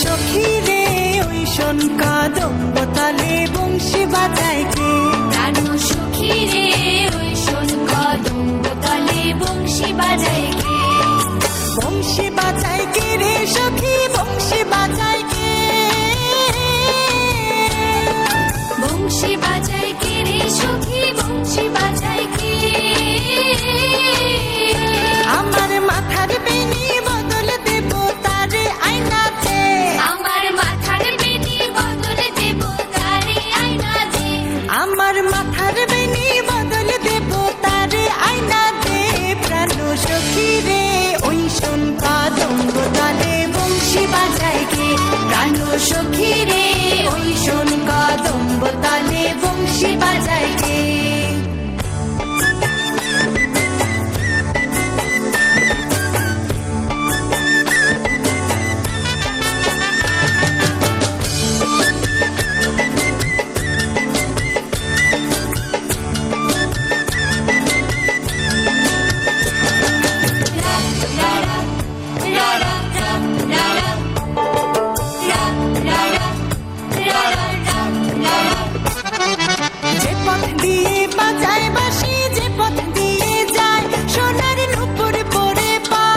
সখী রে ওই শোন কদম্ব তালে বংশী বাজায় কে। প্রাণ সখী রে ওই শোন কদম্ব তলে বংশী বাজায় কে। বংশী বাজায় কে রে সখী বংশী বাজায় কে। বংশী বাজায় কে রে সখী বংশী বাজায় কে। আমার মাথার বেনি বদল দেব তারে আয়নাতে। আমার মাথার বেনি বদল দেব তারে আয়নাতে। আমার মাথার বেনি বদল দেব তারে আয়নাতে। প্রাণ সখী রে ওই শোন কদম্ব তালে বংশী বাজায় কে। প্রাণ সখী রে ওই শোন কদম্ব তলে বংশী বাজায় কে। যে পথ দিয়ে বাজায় বাঁশি যে পথ দিয়ে যায় সোনার নূপুর পরে পায়।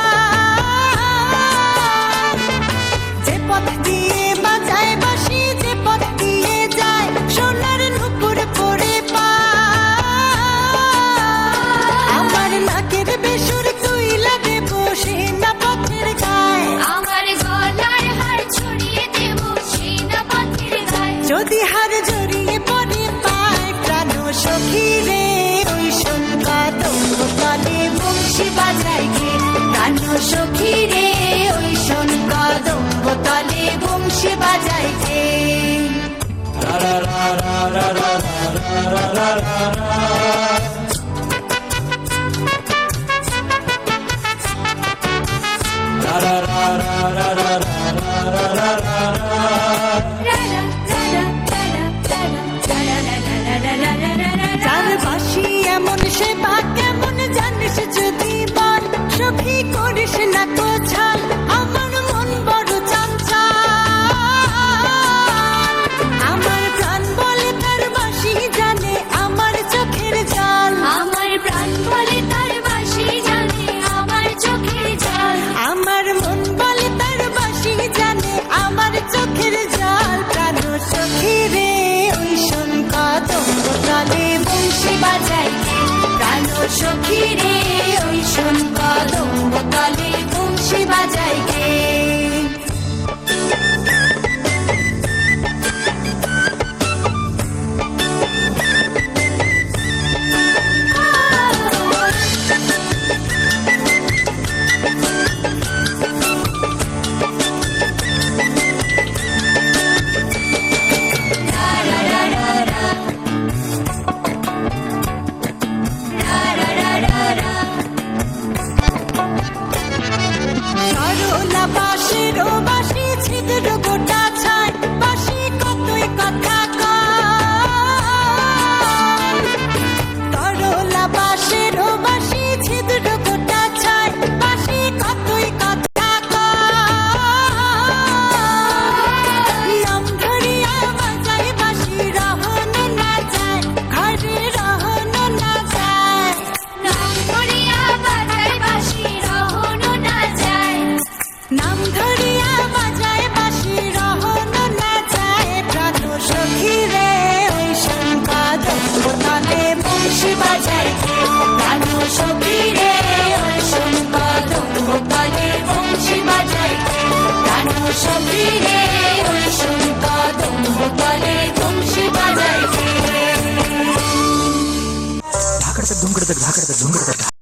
যে পথ দিয়ে বাজায় বাঁশি যে পথ দিয়ে যায় সোনার নূপুর পরে পায়। আমার নাকের বেসুর তুইলা দেব সে না পথের গায়। আমার গলার হার ছড়িয়ে দেব সেই না পথের গায়ে। যদি হার জড়িয়ে পড়ে পায় প্রাণ সখী রে ওই শোন কদম্ব তলে বংশী বাজায় কে। প্রাণ সখী রে ওই শোন কদম্ব তলে বংশী বাজায় কে। যার বাঁশি এমন সে বা কেমন জানিস যদি বল। সখী করিস না তো ছাল আমার মন বড় চঞ্চল। আমার প্রাণ বলে তার বাঁশি জানে আমার চোখের জল। আমার প্রাণ বলে তার বাঁশি জানে আমার চোখের জল। আমার মন বলে তার বাঁশি জানে আমার চোখের জল। প্রাণ সখী রে ওই শোন কদম্ব তলে বংশী বাজায় কে। প্রাণ সখী রে ওই শোন কদম্ব তলে বংশী বাজায় কে। সরলা বাঁশির বাঁশি ছিদ্র গোটা ছায় বাঁশি কতই কথা কয়। তরলা বাঁশির বাঁশি ছিদ্র গোটা ছায় বাঁশি কতই কথা কয়। নাম ধরিয়া বাজায় বাঁশি রহন না যায় ঘরে রহন না যায়। নাম ধরিয়া বাজায় বাঁশি রহন না যায়। নাম ধরিয়া বাজায় বাঁশি রহন না যায়। প্রাণ সখী রে ওই শোন কদম্ব তলে বংশী বাজায় কে। প্রাণ সখী রে ওই শোন কদম্ব তলে বংশী বাজায় কে। প্রাণ সখী রে ওই শোন কদম্ব তলে বংশী বাজায় কে। ধাকড় তক ধুমকড় তক ধাকড় তক ধুমকড় তক